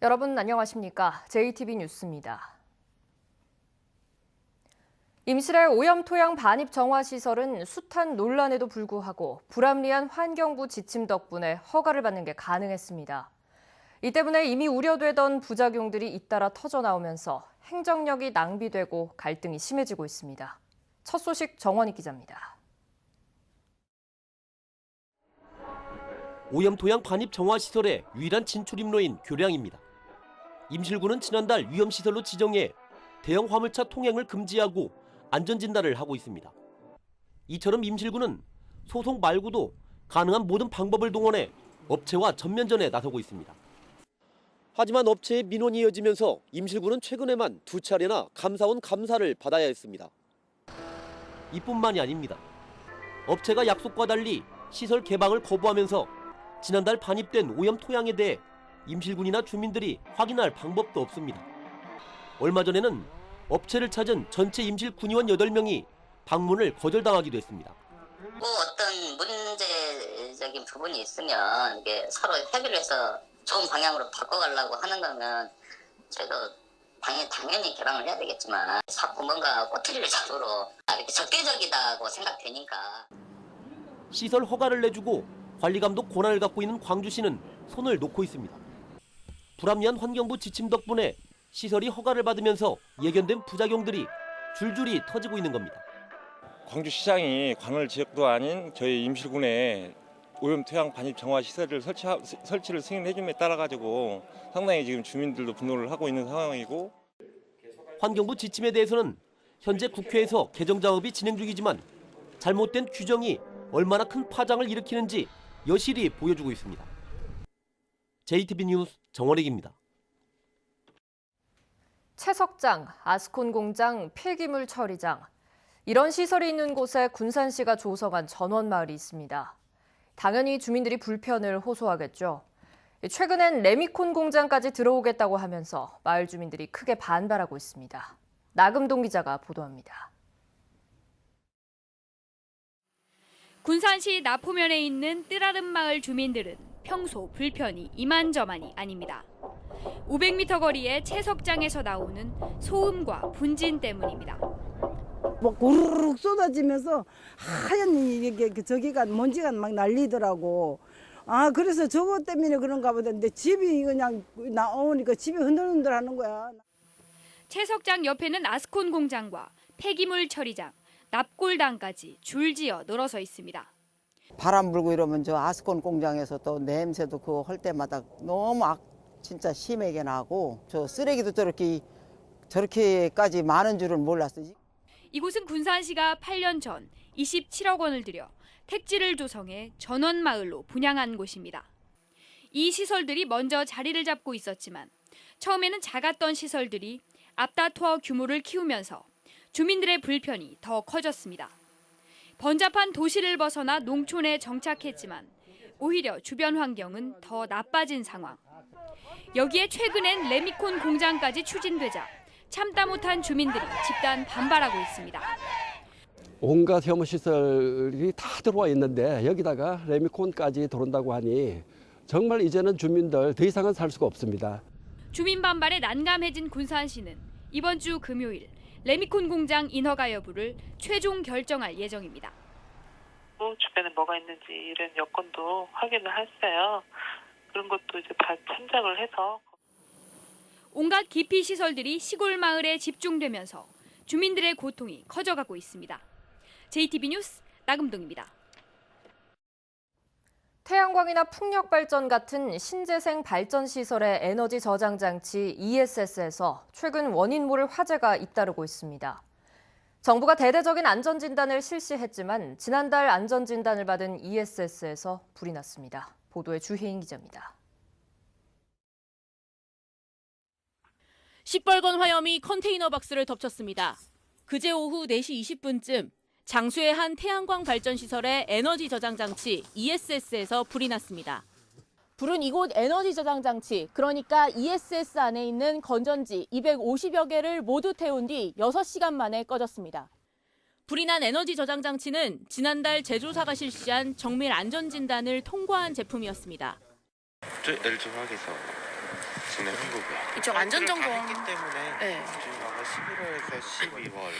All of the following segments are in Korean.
여러분 안녕하십니까? JTB 뉴스입니다. 임실의 오염토양 반입 정화시설은 숱한 논란에도 불구하고 불합리한 환경부 지침 덕분에 허가를 받는 게 가능했습니다. 이 때문에 이미 우려되던 부작용들이 잇따라 터져나오면서 행정력이 낭비되고 갈등이 심해지고 있습니다. 첫 소식 정원희 기자입니다. 오염토양 반입 정화시설의 유일한 진출입로인 교량입니다. 임실구는 지난달 위험시설로 지정해 대형 화물차 통행을 금지하고 안전진단을 하고 있습니다. 이처럼 임실구는 소송 말고도 가능한 모든 방법을 동원해 업체와 전면전에 나서고 있습니다. 하지만 업체의 민원이 이어지면서 임실구는 최근에만 2차례나 감사원 감사를 받아야 했습니다. 이뿐만이 아닙니다. 업체가 약속과 달리 시설 개방을 거부하면서 지난달 반입된 오염 토양에 대해 임실군이나 주민들이 확인할 방법도 없습니다. 얼마 전에는 업체를 찾은 전체 임실 군의원 8명이 방문을 거절당하기도 했습니다. 어떤 문제적인 부분이 있으면 이게 서로 협의를 해서 좋은 방향으로 바꿔가려고 하는 거면 저희도 당연히 개방을 해야 되겠지만 자꾸 뭔가 꼬투리를 잡으러 이렇게 적대적이다고 생각되니까. 시설 허가를 내주고 관리감독 권한을 갖고 있는 광주시는 손을 놓고 있습니다. 불합리한 환경부 지침 덕분에 시설이 허가를 받으면서 예견된 부작용들이 줄줄이 터지고 있는 겁니다. 광주시장이 관할 지역도 아닌 저희 임실군에 오염토양 반입 정화 시설을 설치를 승인해줌에 따라 가지고 상당히 지금 주민들도 분노를 하고 있는 상황이고, 환경부 지침에 대해서는 현재 국회에서 개정 작업이 진행 중이지만 잘못된 규정이 얼마나 큰 파장을 일으키는지 여실히 보여주고 있습니다. JTB 뉴스 정원익입니다. 채석장, 아스콘 공장, 폐기물 처리장. 이런 시설이 있는 곳에 군산시가 조성한 전원마을이 있습니다. 당연히 주민들이 불편을 호소하겠죠. 최근엔 레미콘 공장까지 들어오겠다고 하면서 마을 주민들이 크게 반발하고 있습니다. 나금동 기자가 보도합니다. 군산시 나포면에 있는 뜨라름 마을 주민들은 평소 불편이 이만저만이 아닙니다. 500m 거리의 채석장에서 나오는 소음과 분진 때문입니다. 막 고르륵 쏟아지면서 하얀 저기가 먼지가 막 날리더라고. 그래서 저것 때문에 그런가 보다. 근데 집이 그냥 나오니까 집이 흔들흔들하는 거야. 채석장 옆에는 아스콘 공장과 폐기물 처리장, 납골당까지 줄지어 늘어서 있습니다. 바람 불고 이러면 저 아스콘 공장에서 또 냄새도 그거 할 때마다 너무 진짜 심하게 나고, 저 쓰레기도 저렇게까지 많은 줄은 몰랐어요. 이곳은 군산시가 8년 전 27억 원을 들여 택지를 조성해 전원마을로 분양한 곳입니다. 이 시설들이 먼저 자리를 잡고 있었지만 처음에는 작았던 시설들이 앞다투어 규모를 키우면서 주민들의 불편이 더 커졌습니다. 번잡한 도시를 벗어나 농촌에 정착했지만 오히려 주변 환경은 더 나빠진 상황. 여기에 최근엔 레미콘 공장까지 추진되자 참다 못한 주민들이 집단 반발하고 있습니다. 온갖 혐오시설이 다 들어와 있는데 여기다가 레미콘까지 들어온다고 하니 정말 이제는 주민들 더 이상은 살 수가 없습니다. 주민 반발에 난감해진 군산시는 이번 주 금요일 레미콘 공장 인허가 여부를 최종 결정할 예정입니다. 주변에 뭐가 있는지 이런 여건도 확인을 했어요. 그런 것도 이제 다 참작을 해서. 온갖 기피 시설들이 시골 마을에 집중되면서 주민들의 고통이 커져가고 있습니다. JTB 뉴스 나금동입니다. 태양광이나 풍력 발전 같은 신재생 발전 시설의 에너지 저장 장치 ESS에서 최근 원인 모를 화재가 잇따르고 있습니다. 정부가 대대적인 안전 진단을 실시했지만 지난달 안전 진단을 받은 ESS에서 불이 났습니다. 보도에 주혜인 기자입니다. 시뻘건 화염이 컨테이너 박스를 덮쳤습니다. 그제 오후 4시 20분쯤 장수의 한 태양광 발전 시설의 에너지 저장 장치 ESS에서 불이 났습니다. 불은 이곳 에너지 저장 장치, 그러니까 ESS 안에 있는 건전지 250여 개를 모두 태운 뒤 6시간 만에 꺼졌습니다. 불이 난 에너지 저장 장치는 지난달 제조사가 실시한 정밀 안전 진단을 통과한 제품이었습니다. LG 화학에서 지내는 거고요. 그쵸, 안전점검 했기 때문에 네. 지금 아마 11월에서 12월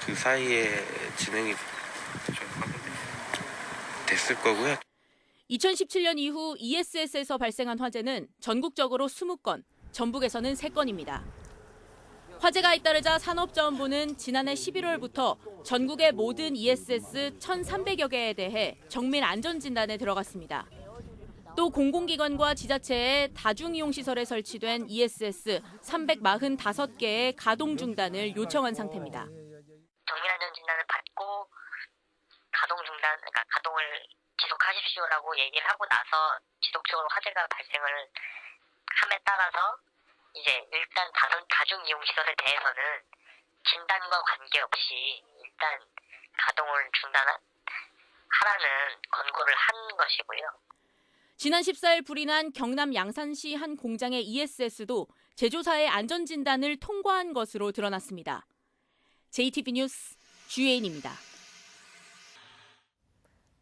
그 사이에 진행이 좀 됐을 거고요. 2017년 이후 ESS에서 발생한 화재는 전국적으로 20건, 전북에서는 3건입니다. 화재가 잇따르자 산업자원부는 지난해 11월부터 전국의 모든 ESS 1,300여 개에 대해 정밀 안전진단에 들어갔습니다. 또 공공기관과 지자체의 다중이용시설에 설치된 ESS 345개의 가동 중단을 요청한 상태입니다. 정밀 안전 진단을 받고 그러니까 가동을 지속하십시오라고 얘기를 하고 나서 지속적으로 화재가 발생을 함에 따라서 이제 일단 다중이용시설에 대해서는 진단과 관계없이 일단 가동을 중단하라는 권고를 한 것이고요. 지난 14일 불이 난 경남 양산시 한 공장의 ESS도 제조사의 안전진단을 통과한 것으로 드러났습니다. JTB 뉴스 주예인입니다.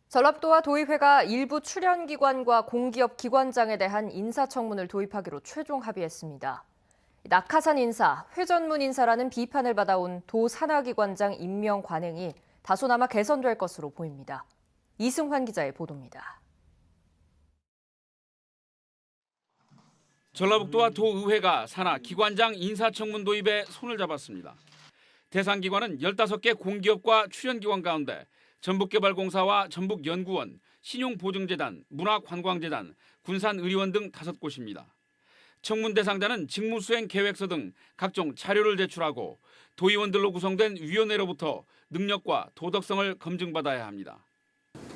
전라북도와 도의회가 일부 출연기관과 공기업 기관장에 대한 인사청문을 도입하기로 최종 합의했습니다. 낙하산 인사, 회전문 인사라는 비판을 받아온 도 산하기관장 임명 관행이 다소나마 개선될 것으로 보입니다. 이승환 기자의 보도입니다. 전라북도와 도의회가 산하 기관장 인사청문 도입에 손을 잡았습니다. 대상 기관은 15개 공기업과 출연기관 가운데 전북개발공사와 전북연구원, 신용보증재단, 문화관광재단, 군산의료원 등 5곳입니다. 청문 대상자는 직무수행 계획서 등 각종 자료를 제출하고 도의원들로 구성된 위원회로부터 능력과 도덕성을 검증받아야 합니다.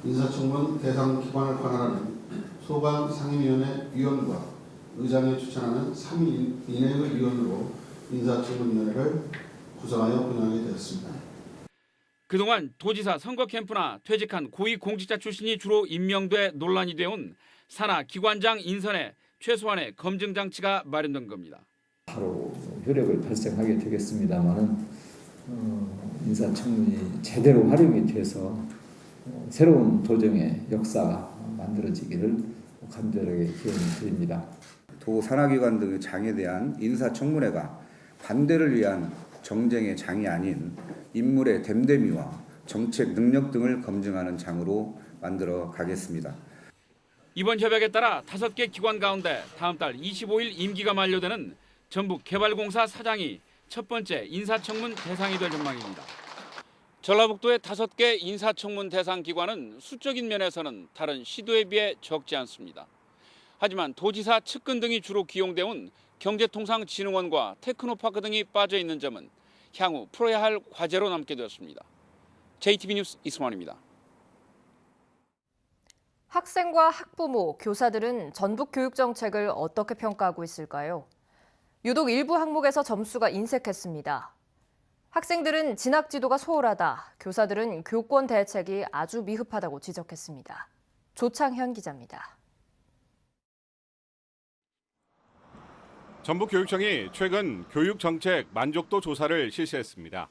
인사청문 대상 기관을 관할하는 소관 상임위원회 위원과 의장이 추천하는 3인 이내의 위원으로 인사청문위원회를 구성하여 운영하게 되었습니다. 그동안 도지사 선거 캠프나 퇴직한 고위공직자 출신이 주로 임명돼 논란이 되온 산하 기관장 인선에 최소한의 검증 장치가 마련된 겁니다. 바로 효력을 발생하게 되겠습니다만은 인사청문이 제대로 활용이 돼서 새로운 도정의 역사가 만들어지기를 간절하게 기원을 드립니다. 도 산하기관 등의 장에 대한 인사청문회가 반대를 위한 정쟁의 장이 아닌 인물의 됨됨이와 정책 능력 등을 검증하는 장으로 만들어 가겠습니다. 이번 협약에 따라 5개 기관 가운데 다음 달 25일 임기가 만료되는 전북개발공사 사장이 첫 번째 인사청문 대상이 될 전망입니다. 전라북도의 5개 인사청문 대상 기관은 수적인 면에서는 다른 시도에 비해 적지 않습니다. 하지만 도지사 측근 등이 주로 기용돼온 경제통상진흥원과 테크노파크 등이 빠져 있는 점은 향후 풀어야 할 과제로 남게 되었습니다. JTB 뉴스 이승환입니다. 학생과 학부모, 교사들은 전북 교육 정책을 어떻게 평가하고 있을까요? 유독 일부 항목에서 점수가 인색했습니다. 학생들은 진학 지도가 소홀하다, 교사들은 교권 대책이 아주 미흡하다고 지적했습니다. 조창현 기자입니다. 전북교육청이 최근 교육정책 만족도 조사를 실시했습니다.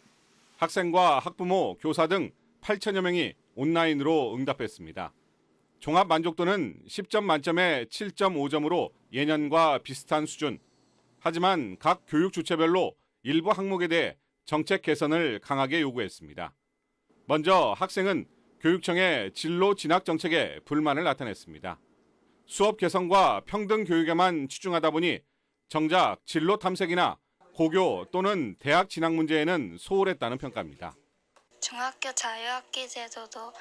학생과 학부모, 교사 등 8천여 명이 온라인으로 응답했습니다. 종합 만족도는 10점 만점에 7.5점으로 예년과 비슷한 수준. 하지만 각 교육 주체별로 일부 항목에 대해 정책 개선을 강하게 요구했습니다. 먼저 학생은 교육청의 진로 진학 정책에 불만을 나타냈습니다. 수업 개선과 평등 교육에만 치중하다 보니 정작 진로 탐색이나 고교 또는 대학 진학 문제에는 소홀했다는 평가입니다. 중학교 자유학기 제도도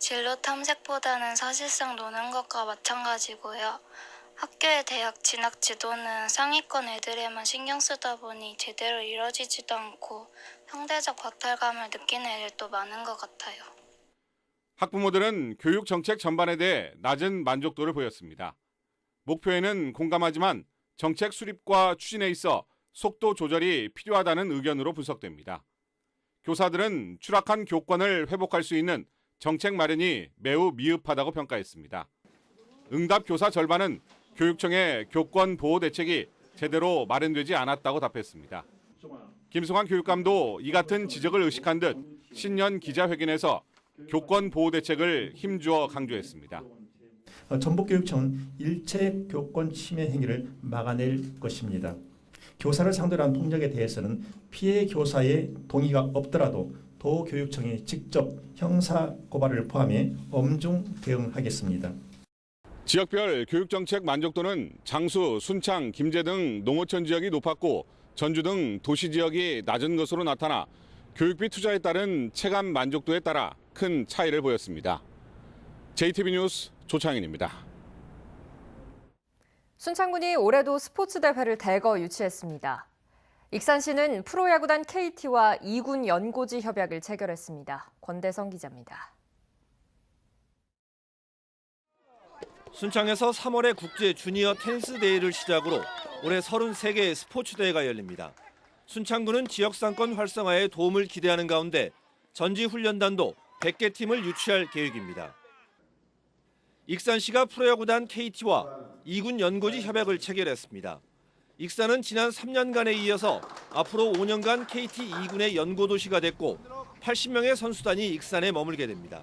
진로 탐색보다는 사실상 노는 것과 마찬가지고요. 학교의 대학 진학 지도는 상위권 애들에만 신경 쓰다 보니 제대로 이루어지지도 않고 상대적 박탈감을 느끼는 애들도 많은 것 같아요. 학부모들은 교육 정책 전반에 대해 낮은 만족도를 보였습니다. 목표에는 공감하지만 정책 수립과 추진에 있어 속도 조절이 필요하다는 의견으로 분석됩니다. 교사들은 추락한 교권을 회복할 수 있는 정책 마련이 매우 미흡하다고 평가했습니다. 응답 교사 절반은 교육청의 교권 보호 대책이 제대로 마련되지 않았다고 답했습니다. 김승환 교육감도 이 같은 지적을 의식한 듯 신년 기자회견에서 교권 보호 대책을 힘주어 강조했습니다. 전북교육청은 일체 교권 침해 행위를 막아낼 것입니다. 교사를 상대로 한 폭력에 대해서는 피해 교사의 동의가 없더라도 도교육청이 직접 형사 고발을 포함해 엄중 대응하겠습니다. 지역별 교육정책 만족도는 장수, 순창, 김제 등 농어촌 지역이 높았고 전주 등 도시 지역이 낮은 것으로 나타나 교육비 투자에 따른 체감 만족도에 따라 큰 차이를 보였습니다. JTB 뉴스 조창인입니다. 순창군이 올해도 스포츠 대회를 대거 유치했습니다. 익산시는 프로야구단 KT와 2군 연고지 협약을 체결했습니다. 권대성 기자입니다. 순창에서 3월에 국제 주니어 테니스 대회를 시작으로 올해 33개의 스포츠 대회가 열립니다. 순창군은 지역 상권 활성화에 도움을 기대하는 가운데 전지훈련단도 100개 팀을 유치할 계획입니다. 익산시가 프로야구단 KT와 2군 연고지 협약을 체결했습니다. 익산은 지난 3년간에 이어서 앞으로 5년간 KT 2군의 연고도시가 됐고 80명의 선수단이 익산에 머물게 됩니다.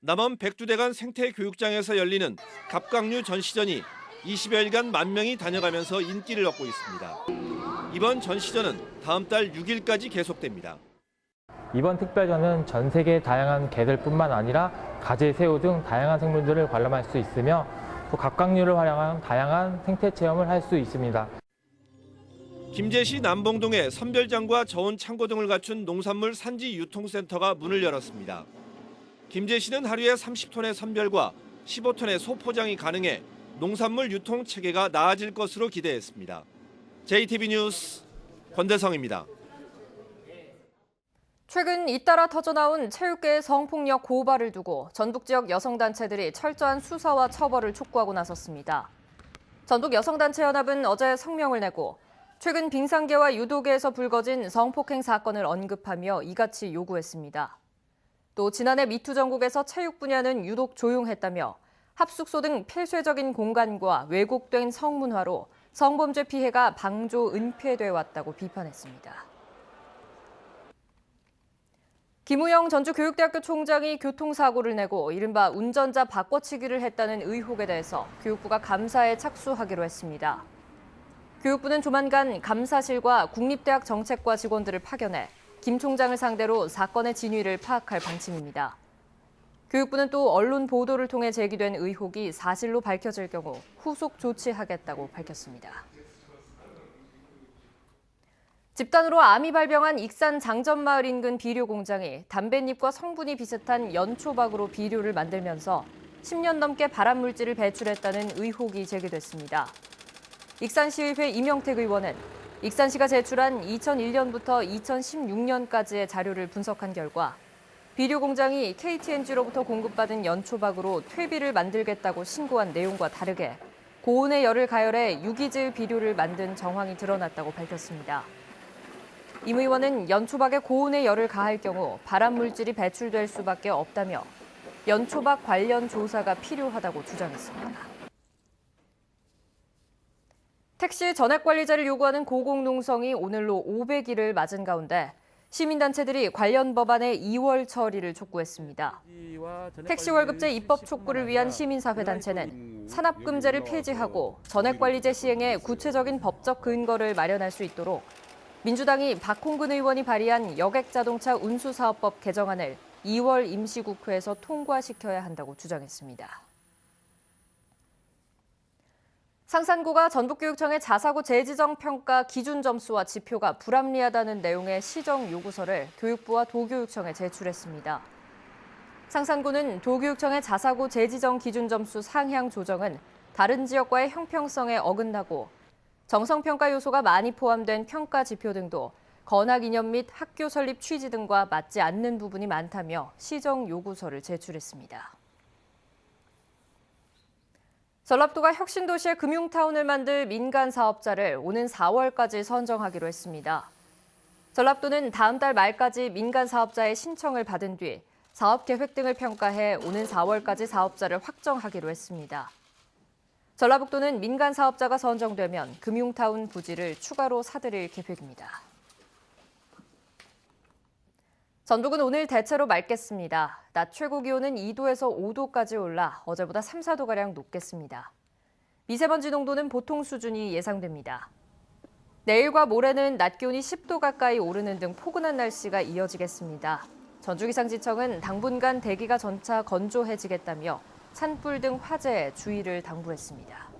남원 백두대간 생태교육장에서 열리는 갑각류 전시전이 20여일간 만 명이 다녀가면서 인기를 얻고 있습니다. 이번 전시전은 다음 달 6일까지 계속됩니다. 이번 특별전은 전 세계 다양한 개들뿐만 아니라 가재, 새우 등 다양한 생물들을 관람할 수 있으며 또 갑각류를 활용한 다양한 생태 체험을 할 수 있습니다. 김제시 남봉동에 선별장과 저온 창고 등을 갖춘 농산물 산지 유통센터가 문을 열었습니다. 김제시는 하루에 30톤의 선별과 15톤의 소포장이 가능해 농산물 유통 체계가 나아질 것으로 기대했습니다. JTB 뉴스 권대성입니다. 최근 잇따라 터져나온 체육계의 성폭력 고발을 두고 전북 지역 여성단체들이 철저한 수사와 처벌을 촉구하고 나섰습니다. 전북여성단체연합은 어제 성명을 내고 최근 빙상계와 유도계에서 불거진 성폭행 사건을 언급하며 이같이 요구했습니다. 또 지난해 미투 전국에서 체육 분야는 유독 조용했다며 합숙소 등 폐쇄적인 공간과 왜곡된 성문화로 성범죄 피해가 방조 은폐돼 왔다고 비판했습니다. 김우영 전주교육대학교 총장이 교통사고를 내고 이른바 운전자 바꿔치기를 했다는 의혹에 대해서 교육부가 감사에 착수하기로 했습니다. 교육부는 조만간 감사실과 국립대학 정책과 직원들을 파견해 김 총장을 상대로 사건의 진위를 파악할 방침입니다. 교육부는 또 언론 보도를 통해 제기된 의혹이 사실로 밝혀질 경우 후속 조치하겠다고 밝혔습니다. 집단으로 암이 발병한 익산 장전마을 인근 비료 공장이 담뱃잎과 성분이 비슷한 연초박으로 비료를 만들면서 10년 넘게 발암물질을 배출했다는 의혹이 제기됐습니다. 익산시의회 이명택 의원은 익산시가 제출한 2001년부터 2016년까지의 자료를 분석한 결과 비료 공장이 KTNG로부터 공급받은 연초박으로 퇴비를 만들겠다고 신고한 내용과 다르게 고온의 열을 가열해 유기질 비료를 만든 정황이 드러났다고 밝혔습니다. 임 의원은 연초박에 고온의 열을 가할 경우 발암물질이 배출될 수밖에 없다며 연초박 관련 조사가 필요하다고 주장했습니다. 택시 전액관리제를 요구하는 고공농성이 오늘로 500일을 맞은 가운데 시민단체들이 관련 법안의 2월 처리를 촉구했습니다. 택시 월급제 입법 촉구를 위한 시민사회단체는 산업금제를 폐지하고 전액관리제 시행에 구체적인 법적 근거를 마련할 수 있도록 민주당이 박홍근 의원이 발의한 여객자동차 운수사업법 개정안을 2월 임시국회에서 통과시켜야 한다고 주장했습니다. 상산고가 전북교육청의 자사고 재지정 평가 기준 점수와 지표가 불합리하다는 내용의 시정 요구서를 교육부와 도교육청에 제출했습니다. 상산고는 도교육청의 자사고 재지정 기준 점수 상향 조정은 다른 지역과의 형평성에 어긋나고 정성평가 요소가 많이 포함된 평가 지표 등도 건학 이념 및 학교 설립 취지 등과 맞지 않는 부분이 많다며 시정 요구서를 제출했습니다. 전라북도가 혁신도시의 금융타운을 만들 민간 사업자를 오는 4월까지 선정하기로 했습니다. 전라북도는 다음 달 말까지 민간 사업자의 신청을 받은 뒤 사업 계획 등을 평가해 오는 4월까지 사업자를 확정하기로 했습니다. 전라북도는 민간 사업자가 선정되면 금융타운 부지를 추가로 사들일 계획입니다. 전북은 오늘 대체로 맑겠습니다. 낮 최고 기온은 2도에서 5도까지 올라 어제보다 3, 4도가량 높겠습니다. 미세먼지 농도는 보통 수준이 예상됩니다. 내일과 모레는 낮 기온이 10도 가까이 오르는 등 포근한 날씨가 이어지겠습니다. 전주기상지청은 당분간 대기가 점차 건조해지겠다며 산불 등 화재에 주의를 당부했습니다.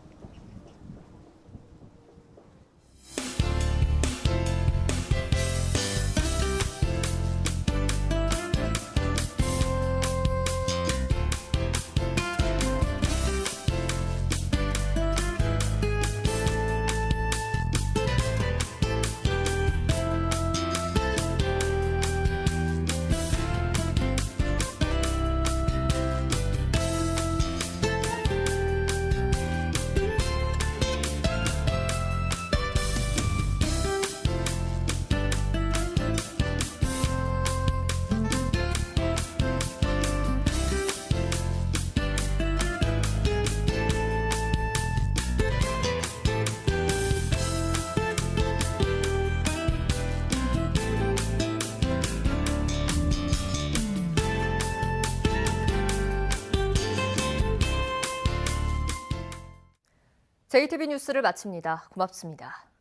JTB 뉴스를 마칩니다. 고맙습니다.